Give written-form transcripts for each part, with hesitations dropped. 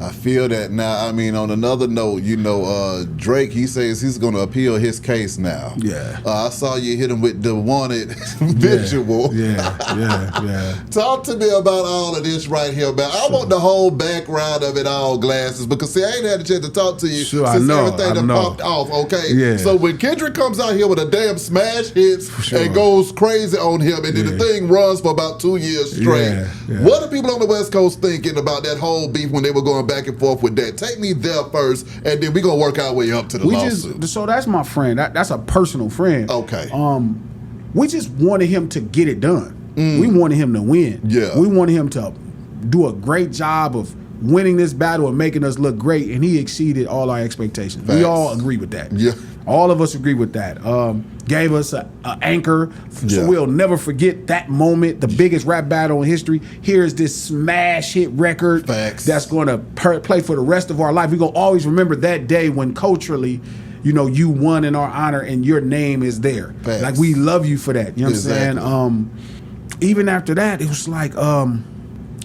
I feel that now. I mean, on another note, Drake, he says he's going to appeal his case now. Yeah. I saw you hit him with the wanted visual. Yeah. Talk to me about all of this right here, man. I want the whole background of it all, Glasses, because see, I ain't had a chance to talk to you since everything that popped off, okay? Yeah. So when Kendrick comes out here with a damn smash hits and goes crazy on him, and then the thing runs for about 2 years straight, what are people on the West Coast thinking about that whole beef when they were going back and forth with that? Take me there first, and then we're going to work our way up to the lawsuit. So that's my friend. That's a personal friend. Okay. We just wanted him to get it done. We wanted him to win. Yeah. We wanted him to do a great job of winning this battle and making us look great, and he exceeded all our expectations. Facts. We all agree with that. Yeah. All of us agree with that. Gave us an anchor, so we'll never forget that moment, the biggest rap battle in history. Here's this smash hit record that's going to play for the rest of our life. We're going to always remember that day when culturally, you won in our honor and your name is there. Facts. Like, we love you for that. You know what I'm saying? Even after that, it was like,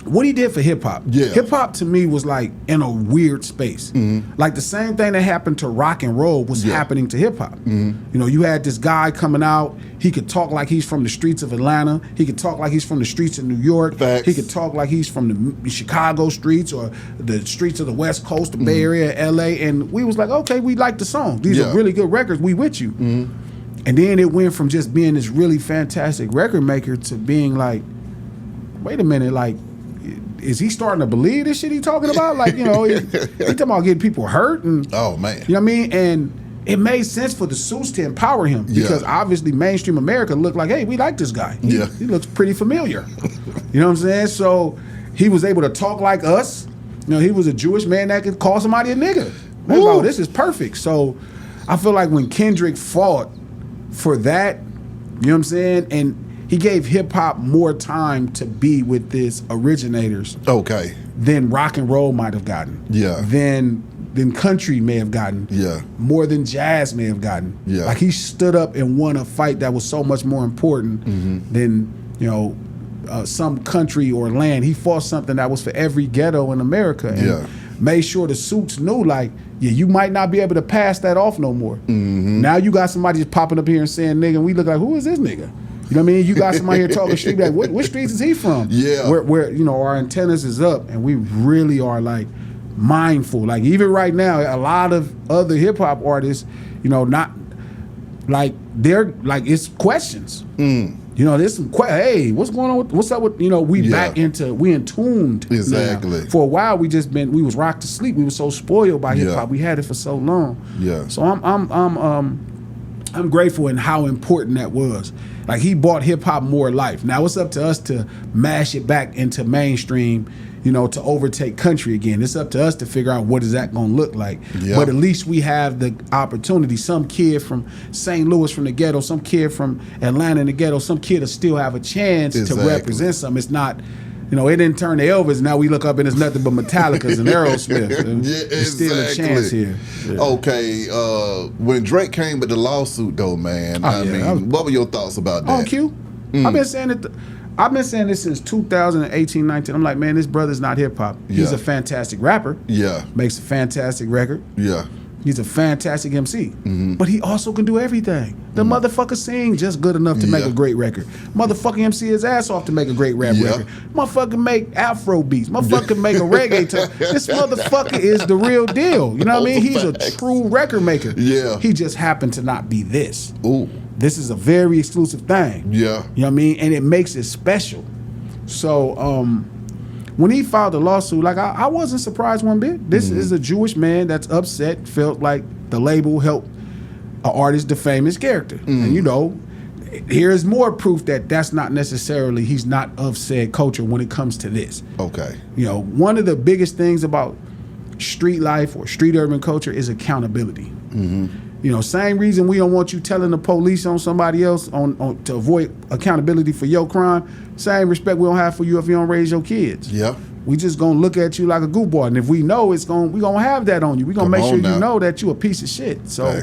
what he did for hip hop. Yeah. Hip hop to me was like in a weird space. Like the same thing that happened to rock and roll was happening to hip hop. You had this guy coming out. He could talk like he's from the streets of Atlanta. He could talk like he's from the streets of New York. Facts. He could talk like he's from the Chicago streets or the streets of the West Coast, the Bay Area, LA. And we was like, okay, we like the song. These are really good records. We with you. And then it went from just being this really fantastic record maker to being like, wait a minute, like, is he starting to believe this shit he talking about? Like, he talking about getting people hurt and oh man, you know what I mean? And it made sense for the suits to empower him because obviously mainstream America looked like, hey, we like this guy. He looks pretty familiar. You know what I'm saying? So he was able to talk like us. He was a Jewish man that could call somebody a nigga. Man, bro, this is perfect. So I feel like when Kendrick fought for that, you know what I'm saying? And he gave hip-hop more time to be with his originators than rock and roll might have gotten. Than country may have gotten. More than jazz may have gotten. Like, he stood up and won a fight that was so much more important than, some country or land. He fought something that was for every ghetto in America. And made sure the suits knew, like, you might not be able to pass that off no more. Now you got somebody just popping up here and saying nigga, and we look like, who is this nigga? You know what I mean? You got somebody here talking street, like, what streets is he from? Where our antennas is up, and we really are, like, mindful. Like, even right now, a lot of other hip-hop artists, not, like, they're, like, it's questions. There's some hey, what's going on? What's up with, we back into, we in tuned. Exactly. Now. For a while, we was rocked to sleep. We were so spoiled by hip-hop. We had it for so long. So I'm grateful in how important that was. Like, he brought hip hop more life. Now it's up to us to mash it back into mainstream, to overtake country again. It's up to us to figure out what is that going to look like. But at least we have the opportunity. Some kid from St. Louis from the ghetto, some kid from Atlanta in the ghetto, some kid will still have a chance to represent something. It's not, it didn't turn to Elvis. Now we look up and it's nothing but Metallicas and Aerosmith. There's still a chance here. Okay, when Drake came with the lawsuit, though, man, what were your thoughts about that? On Q, I've been saying it. I've been saying this since 2018, 19. I'm like, man, this brother's not hip hop. He's a fantastic rapper. Makes a fantastic record. He's a fantastic MC. But he also can do everything. The motherfucker sing just good enough to make a great record. Motherfucking MC his ass off to make a great rap record. Motherfucker make Afro beats. Motherfucker make a reggae tone. This motherfucker is the real deal. You know what I mean? He's a true record maker. He just happened to not be this. This is a very exclusive thing. You know what I mean? And it makes it special. So, when he filed the lawsuit, like, I wasn't surprised one bit. This is a Jewish man that's upset, felt like the label helped an artist defame his character. And here's more proof that that's not necessarily, he's not of said culture when it comes to this. One of the biggest things about street life or street urban culture is accountability. Same reason we don't want you telling the police on somebody else on to avoid accountability for your crime. Same respect we don't have for you if you don't raise your kids. We just gonna look at you like a goofball, and if we know we gonna have that on you. We gonna make sure you know that you a piece of shit. So,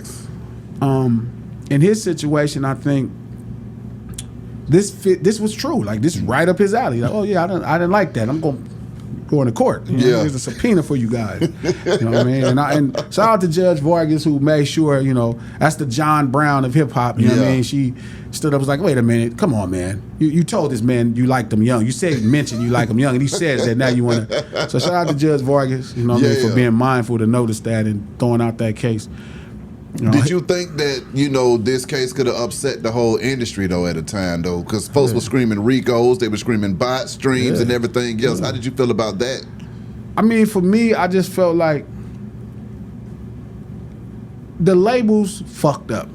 in his situation, I think this was true. Like, this is right up his alley. Like, oh yeah, I didn't like that. I'm going to court. There's a subpoena for you guys. You know what I mean? And shout out to Judge Vargas, who made sure, that's the John Brown of hip hop. You know what I mean? She stood up and was like, wait a minute, come on, man. You told this man you liked him young. You said you mentioned you like him young, and he says that now you want to. So shout out to Judge Vargas, for being mindful to notice that and throwing out that case. Did you think that, this case could have upset the whole industry, though, at a time, though? Because folks were screaming RICOs, they were screaming bot streams and everything else. How did you feel about that? I mean, for me, I just felt like the labels fucked up.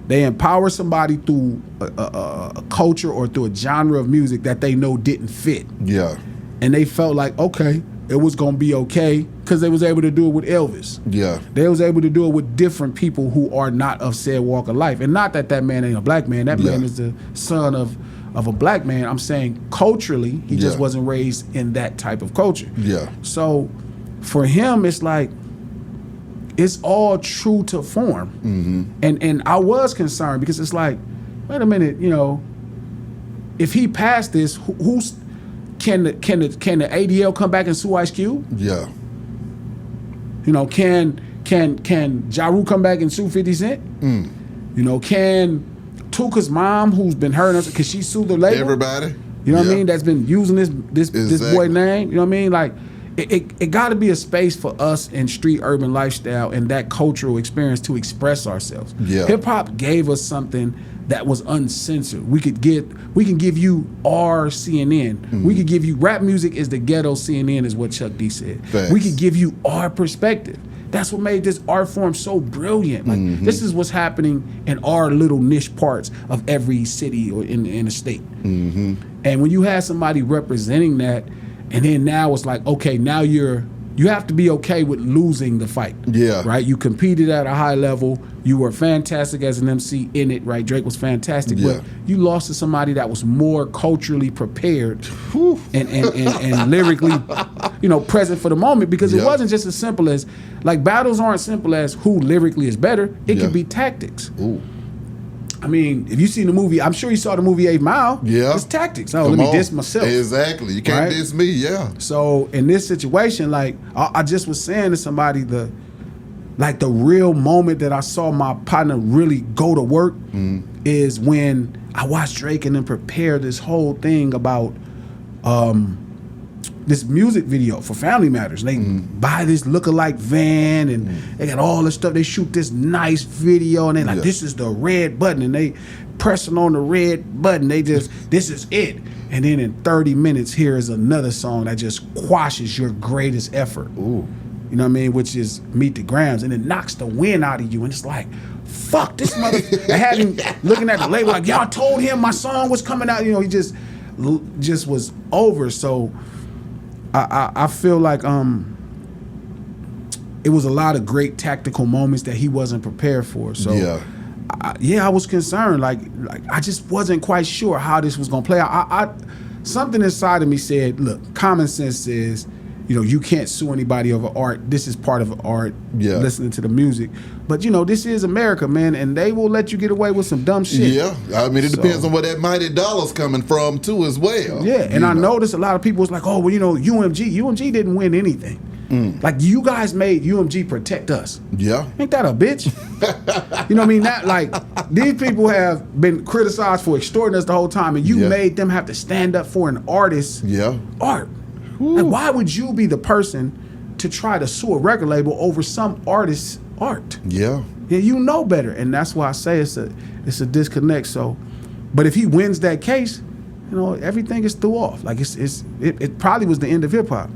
They empower somebody through a culture or through a genre of music that they know didn't fit. Yeah. And they felt like, okay, it was going to be okay because they was able to do it with Elvis. Yeah. They was able to do it with different people who are not of said walk of life. And not that man ain't a black man. That man is the son of a black man. I'm saying culturally, he just wasn't raised in that type of culture. Yeah. So for him, it's like, it's all true to form. Mm-hmm. And I was concerned because it's like, wait a minute, if he passed this, who's can the ADL come back and sue Ice Cube? Yeah. Can Ja Rule come back and sue 50 Cent? Can Tuka's mom, who's been hurting us, because she sued the label? Everybody. You know what I mean? That's been using this boy name. You know what I mean? Like, it got to be a space for us in street urban lifestyle and that cultural experience to express ourselves. Yeah. Hip hop gave us something that was uncensored. We can give you our CNN. Mm-hmm. We could give you rap music is the ghetto CNN, is what Chuck D said. Thanks. We could give you our perspective. That's what made this art form so brilliant. Like, this is what's happening in our little niche parts of every city or in a state. Mm-hmm. And when you have somebody representing that, and then now it's like, okay, now you have to be okay with losing the fight. Yeah. Right? You competed at a high level. You were fantastic as an MC in it, right? Drake was fantastic. Yeah. But you lost to somebody that was more culturally prepared and lyrically, present for the moment, because it wasn't just as simple as, like, battles aren't simple as who lyrically is better. It could be tactics. Ooh. I mean, if you seen the movie, I'm sure you saw the movie 8 Mile. Yeah. It's tactics. Oh, let me diss myself. Exactly. You can't diss me, yeah. So in this situation, like, I just was saying to somebody, the real moment that I saw my partner really go to work is when I watched Drake and then prepare this whole thing about this music video for Family Matters. They buy this lookalike van and they got all this stuff. They shoot this nice video and they like, this is the red button, and they pressing on the red button. They just, this is it. And then in 30 minutes, here is another song that just quashes your greatest effort. Ooh. You know what I mean? Which is Meet the Grams. And it knocks the wind out of you. And it's like, fuck, this mother. I had him looking at the label like, y'all told him my song was coming out. He just was over. So I feel like it was a lot of great tactical moments that he wasn't prepared for. So I was concerned. Like I just wasn't quite sure how this was gonna play out. Something inside of me said, look, common sense says, you can't sue anybody over art. This is part of art, listening to the music. But, this is America, man, and they will let you get away with some dumb shit. Yeah, I mean, it depends on where that mighty dollar's coming from, too, as well. Yeah, and I noticed a lot of people was like, oh, well, UMG didn't win anything. Like, you guys made UMG protect us. Yeah. Ain't that a bitch? You know what I mean? That, like, these people have been criticized for extorting us the whole time, and you made them have to stand up for an artist's art. Like, why would you be the person to try to sue a record label over some artist's art? Yeah, you know better, and that's why I say it's a disconnect. So, but if he wins that case, everything is threw off. Like it probably was the end of hip hop.